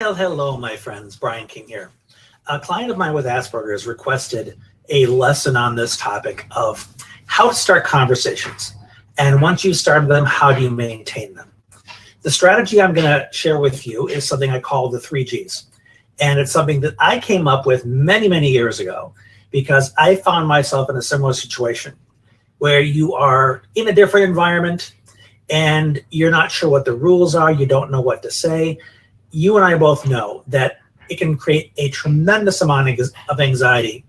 Well, hello, my friends. Brian King here. A client of mine with Asperger's requested a lesson on this topic of how to start conversations. And once you've started them, how do you maintain them? The strategy I'm going to share with you is something I call the 3Gs. And it's something that I came up with many, many years ago because I found myself in a similar situation where you are in a different environment and you're not sure what the rules are, you don't know what to say. You and I both know that it can create a tremendous amount of anxiety,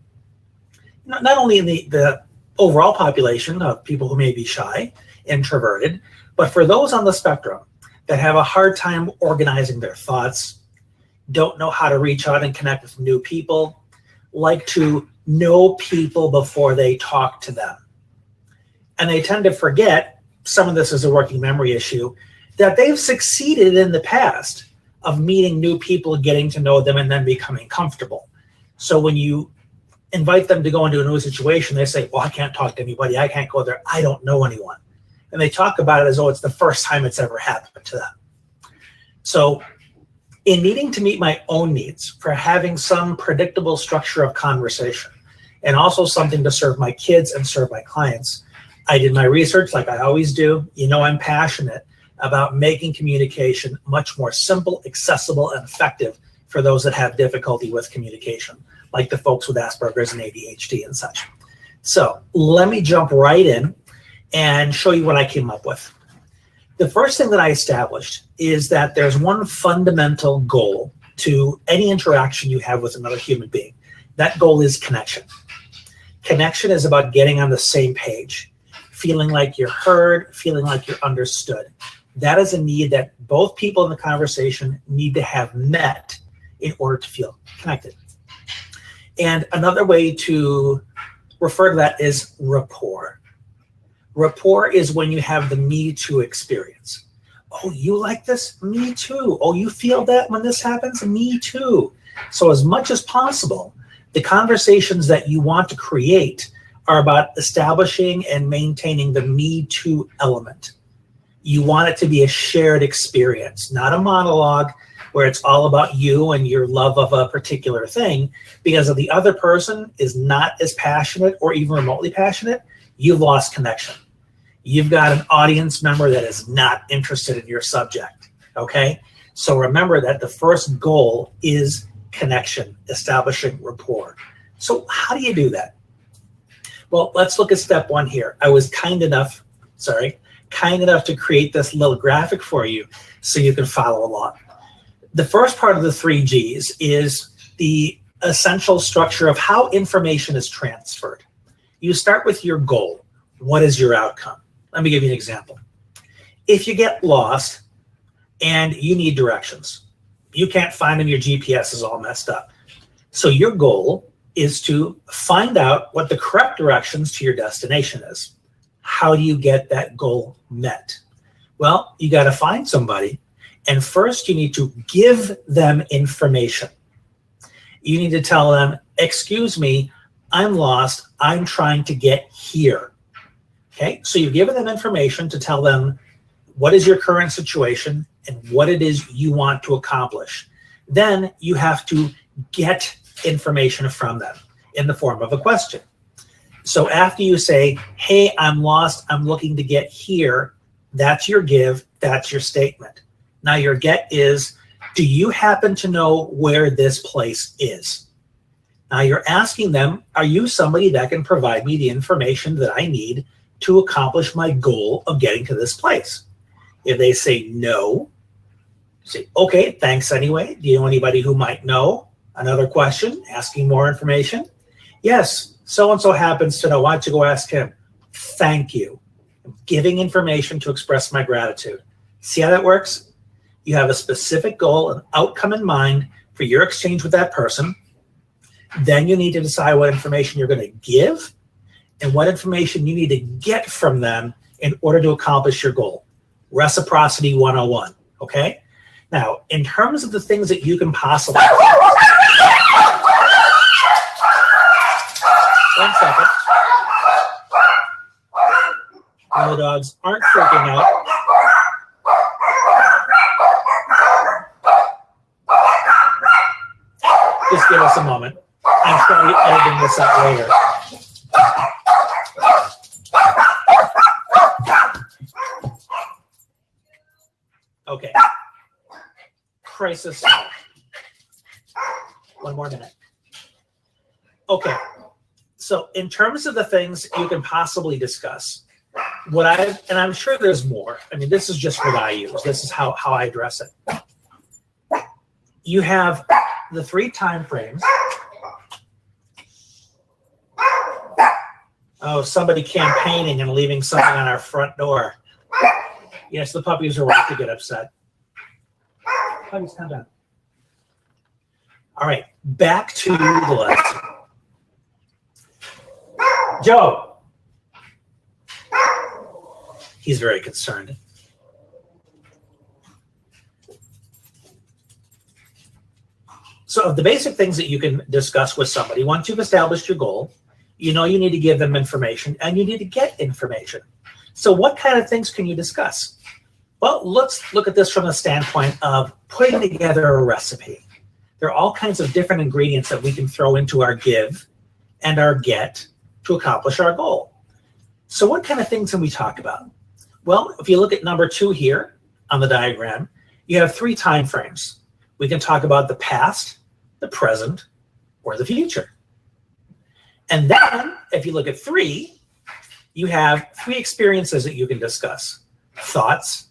not only in the overall population of people who may be shy, introverted, but for those on the spectrum that have a hard time organizing their thoughts, don't know how to reach out and connect with new people, like to know people before they talk to them. And they tend to forget, some of this is a working memory issue, that they've succeeded in the past of meeting new people, getting to know them, and then becoming comfortable. So when you invite them to go into a new situation, they say, well, I can't talk to anybody, I can't go there, I don't know anyone. And they talk about it as though it's the first time it's ever happened to them. So in needing to meet my own needs for having some predictable structure of conversation, and also something to serve my kids and serve my clients, I did my research like I always do. You know, I'm passionate about making communication much more simple, accessible, and effective for those that have difficulty with communication, like the folks with Asperger's and ADHD and such. So let me jump right in and show you what I came up with. The first thing that I established is that there's one fundamental goal to any interaction you have with another human being. That goal is connection. Connection is about getting on the same page, feeling like you're heard, feeling like you're understood. That is a need that both people in the conversation need to have met in order to feel connected. And another way to refer to that is rapport. Rapport is when you have the me too experience. Oh, you like this? Me too. Oh, you feel that when this happens? Me too. So as much as possible, the conversations that you want to create are about establishing and maintaining the me too element. You want it to be a shared experience, not a monologue where it's all about you and your love of a particular thing, because if the other person is not as passionate or even remotely passionate, you've lost connection. You've got an audience member that is not interested in your subject, okay? So remember that the first goal is connection, establishing rapport. So how do you do that? Well, let's look at step one here. I was kind enough to create this little graphic for you so you can follow along. The first part of the 3Gs is the essential structure of how information is transferred. You start with your goal. What is your outcome? Let me give you an example. If you get lost and you need directions, you can't find them, your GPS is all messed up. So your goal is to find out what the correct directions to your destination is. How do you get that goal met? Well, you got to find somebody, and first you need to give them information. You need to tell them, excuse me, I'm lost, I'm trying to get here. Okay, so you've given them information to tell them what is your current situation and what it is you want to accomplish. Then you have to get information from them in the form of a question. So after you say, hey, I'm lost, I'm looking to get here, that's your give, that's your statement. Now your get is, do you happen to know where this place is? Now you're asking them, are you somebody that can provide me the information that I need to accomplish my goal of getting to this place? If they say no, say, okay, thanks anyway. Do you know anybody who might know? Another question, asking more information. Yes, so-and-so happens to know. Why don't you go ask him? Thank you. I'm giving information to express my gratitude. See how that works? You have a specific goal, an outcome in mind for your exchange with that person. Then you need to decide what information you're going to give and what information you need to get from them in order to accomplish your goal. Reciprocity 101, okay? Now, in terms of the things that you can possibly... One second. And the dogs aren't freaking out. Just give us a moment. I'm sure I'll be editing this out later. Okay. Crisis solved. One more minute. Okay. So in terms of the things you can possibly discuss, and I'm sure there's more. I mean, this is just what I use. This is how I address it. You have the 3 time frames. Oh, somebody campaigning and leaving something on our front door. Yes, the puppies are right to get upset. Puppies, calm down. All right, back to the lesson. Joe. He's very concerned. So the basic things that you can discuss with somebody, once you've established your goal, you know you need to give them information and you need to get information. So what kind of things can you discuss? Well, let's look at this from the standpoint of putting together a recipe. There are all kinds of different ingredients that we can throw into our give and our get to accomplish our goal. So what kind of things can we talk about? Well, if you look at number 2 here on the diagram, you have 3 time frames. We can talk about the past, the present, or the future. And then, if you look at 3, you have 3 experiences that you can discuss: thoughts,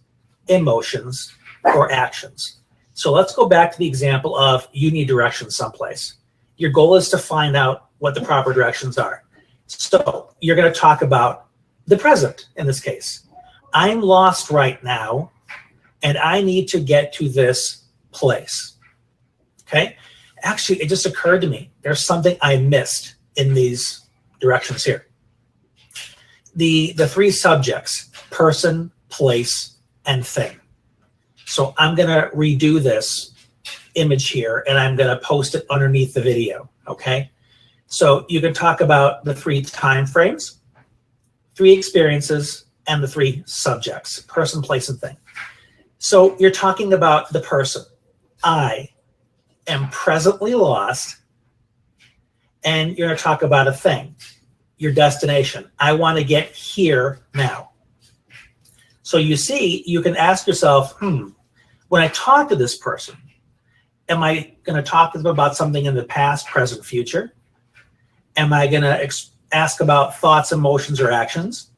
emotions, or actions. So let's go back to the example of you need directions someplace. Your goal is to find out what the proper directions are. So you're going to talk about the present in this case. I'm lost right now, and I need to get to this place. Okay? Actually, it just occurred to me. There's something I missed in these directions here. The 3 subjects: person, place, and thing. So I'm going to redo this image here, and I'm going to post it underneath the video. Okay? So you can talk about the 3 time frames, 3 experiences, and the 3 subjects: person, place, and thing. So you're talking about the person. I am presently lost, and you're going to talk about a thing, your destination. I want to get here now. So you see, you can ask yourself, when I talk to this person, am I going to talk to them about something in the past, present, future? Am I going to ask about thoughts, emotions, or actions?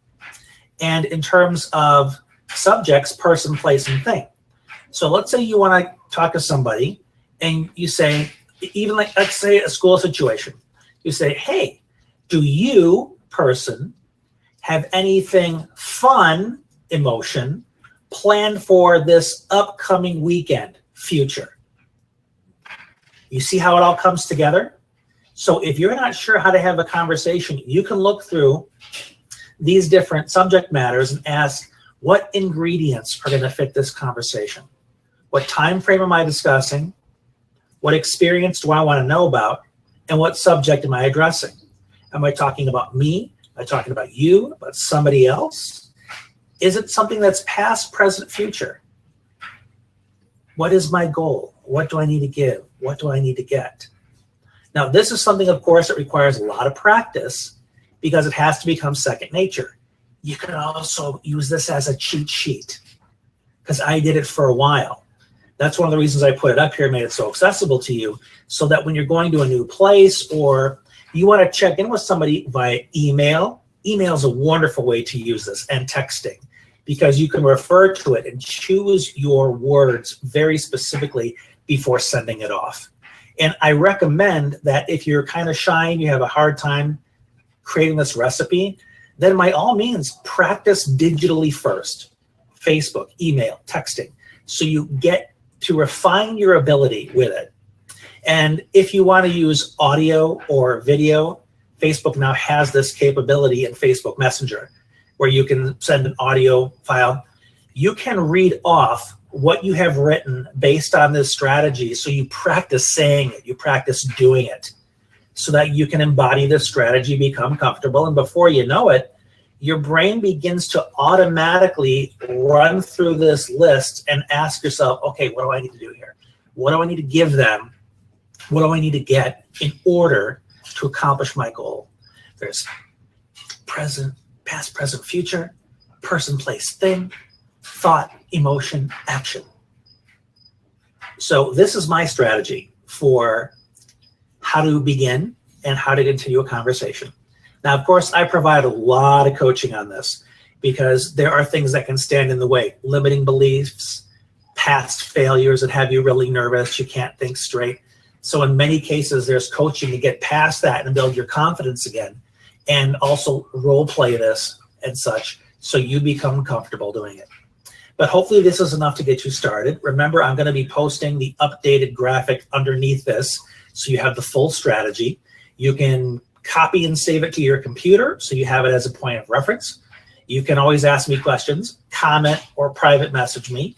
And in terms of subjects: person, place, and thing. So let's say you want to talk to somebody and you say, even like, let's say a school situation. You say, hey, do you, person, have anything fun, emotion, planned for this upcoming weekend, future? You see how it all comes together? So if you're not sure how to have a conversation, you can look through these different subject matters and ask, what ingredients are going to fit this conversation? What time frame am I discussing? What experience do I want to know about? And what subject am I addressing? Am I talking about me? Am I talking about you? About somebody else? Is it something that's past, present, future? What is my goal? What do I need to give? What do I need to get? Now, this is something, of course, that requires a lot of practice because it has to become second nature. You can also use this as a cheat sheet because I did it for a while. That's one of the reasons I put it up here, made it so accessible to you, so that when you're going to a new place or you want to check in with somebody via email, email is a wonderful way to use this, and texting, because you can refer to it and choose your words very specifically before sending it off. And I recommend that if you're kind of shy and you have a hard time creating this recipe, then by all means, practice digitally first. Facebook, email, texting. So you get to refine your ability with it. And if you want to use audio or video, Facebook now has this capability in Facebook Messenger where you can send an audio file. You can read off what you have written based on this strategy, so you practice saying it, you practice doing it, so that you can embody this strategy, become comfortable, and before you know it, your brain begins to automatically run through this list and ask yourself, okay, what do I need to do here? What do I need to give them What do I need to get in order to accomplish my goal? There's present, past, present, future, person, place, thing, thought, emotion, action. So this is my strategy for how to begin and how to continue a conversation. Now, of course, I provide a lot of coaching on this because there are things that can stand in the way, limiting beliefs, past failures that have you really nervous, you can't think straight. So in many cases, there's coaching to get past that and build your confidence again, and also role play this and such so you become comfortable doing it. But hopefully this is enough to get you started. Remember, I'm going to be posting the updated graphic underneath this so you have the full strategy. You can copy and save it to your computer so you have it as a point of reference. You can always ask me questions, comment, or private message me.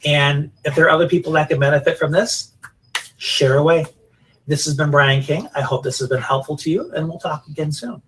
And if there are other people that can benefit from this, share away. This has been Brian King. I hope this has been helpful to you, and we'll talk again soon.